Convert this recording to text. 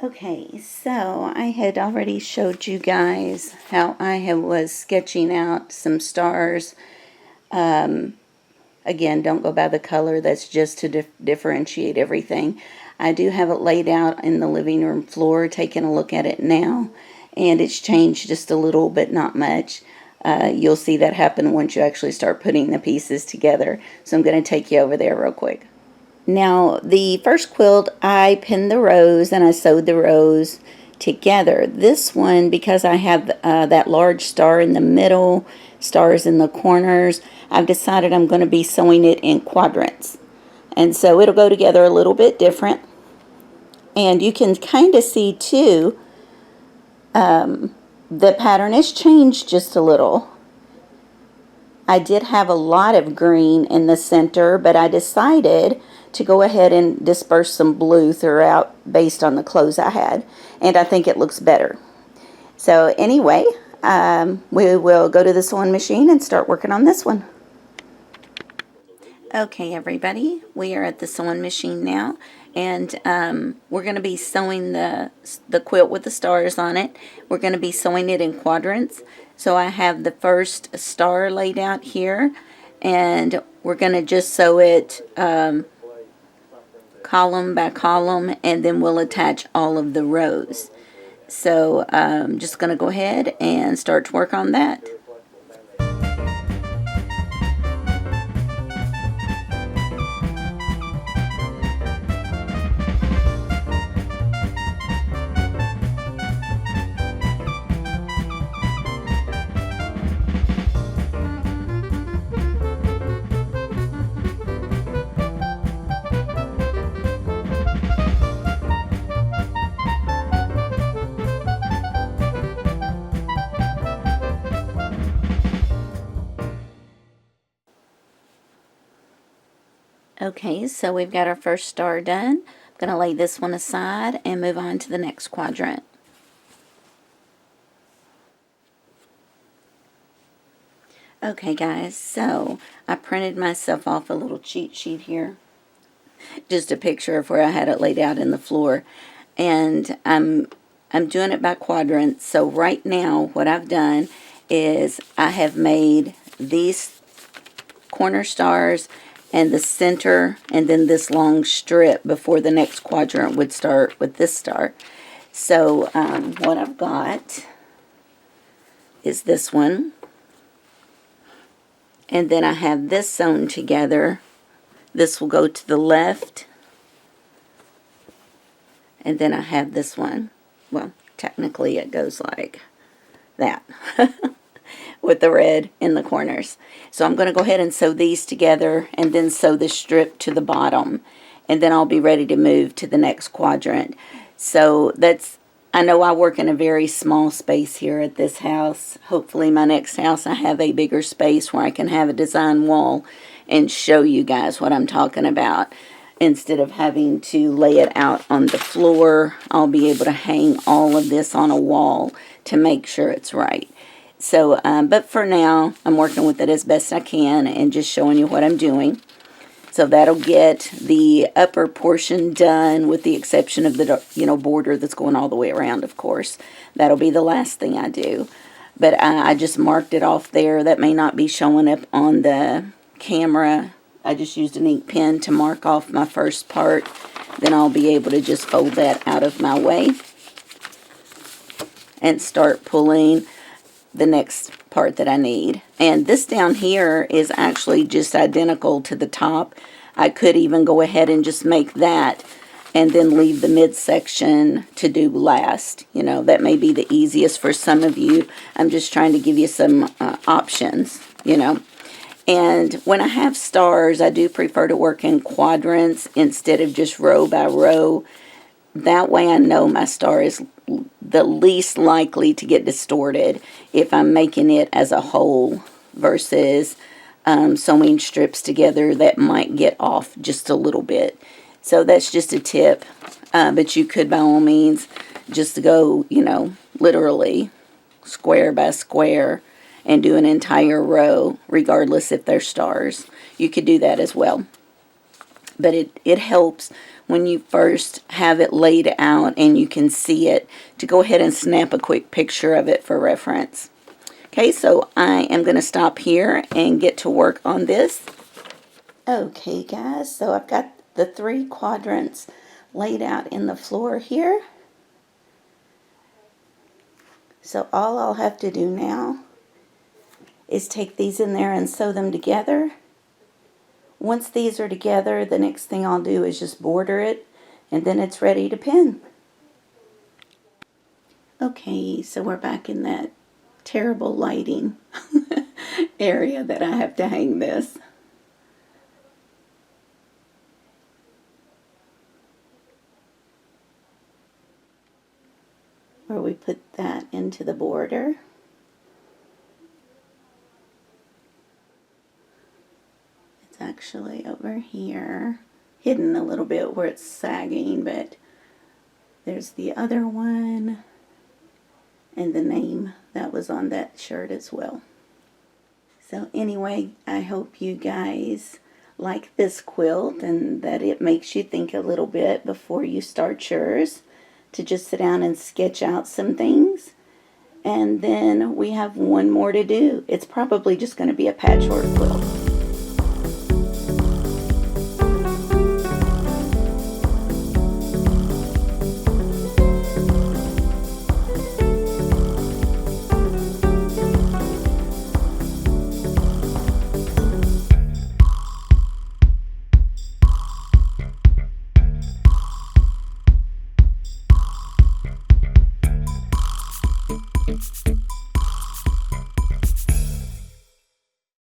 Okay, so I had already showed you guys how was sketching out some stars. Again, don't go by the color, that's just to differentiate everything. I do have it laid out in the living room floor, taking a look at it now, and it's changed just a little, but not much. You'll see that happen once you actually start putting the pieces together. So I'm going to take you over there real quick. Now, the first quilt, I pinned the rows and I sewed the rows together. This one, because I have that large star in the middle, stars in the corners, I've decided I'm going to be sewing it in quadrants. And so it'll go together a little bit different. And you can kind of see, too, the pattern has changed just a little. I did have a lot of green in the center, but I decided to go ahead and disperse some blue throughout based on the clothes I had, and I think it looks better. So anyway, we will go to the sewing machine and start working on this one. Okay, everybody, we are at the sewing machine now, and we're going to be sewing the quilt with the stars on it. We're going to be sewing it in quadrants. So I have the first star laid out here, and we're going to just sew it column by column, and then we'll attach all of the rows. So I'm just going to go ahead and start to work on that. Okay, so we've got our first star done. I'm going to lay this one aside and move on to the next quadrant. Okay guys, so I printed myself off a little cheat sheet here. Just a picture of where I had it laid out in the floor. And I'm doing it by quadrants. So right now what I've done is I have made these corner stars and the center, and then this long strip before the next quadrant would start with this star. So what I've got is this one, and then I have this sewn together. This will go to the left, and then I have this one. Well, technically it goes like that. With the red in the corners. So I'm going to go ahead and sew these together and then sew the strip to the bottom, and then I'll be ready to move to the next quadrant. So I know I work in a very small space here at this house. Hopefully my next house I have a bigger space where I can have a design wall and show you guys what I'm talking about. Instead of having to lay it out on the floor, I'll be able to hang all of this on a wall to make sure it's right. So, but for now, I'm working with it as best I can and just showing you what I'm doing. So that'll get the upper portion done, with the exception of the border that's going all the way around, of course. That'll be the last thing I do. But I just marked it off there. That may not be showing up on the camera. I just used an ink pen to mark off my first part. Then I'll be able to just fold that out of my way and start pulling the next part that I need. And this down here is actually just identical to the top. I could even go ahead and just make that and then leave the midsection to do last. That may be the easiest for some of you. I'm just trying to give you some options, And when I have stars, I do prefer to work in quadrants instead of just row by row. That way I know my star is the least likely to get distorted if I'm making it as a whole versus sewing strips together that might get off just a little bit. So that's just a tip, but you could by all means just go, literally square by square and do an entire row regardless if they're stars. You could do that as well. but it helps when you first have it laid out and you can see it to go ahead and snap a quick picture of it for reference. Okay, so I am going to stop here and get to work on this. Okay guys, so I've got the 3 quadrants laid out in the floor here. So all I'll have to do now is take these in there and sew them together. Once these are together, the next thing I'll do is just border it, and then it's ready to pin. Okay, so we're back in that terrible lighting area that I have to hang this. Where we put that into the border. It's actually over here, hidden a little bit where it's sagging, but there's the other one and the name that was on that shirt as well. So anyway, I hope you guys like this quilt and that it makes you think a little bit before you start yours, to just sit down and sketch out some things. And then we have one more to do. It's probably just going to be a patchwork quilt.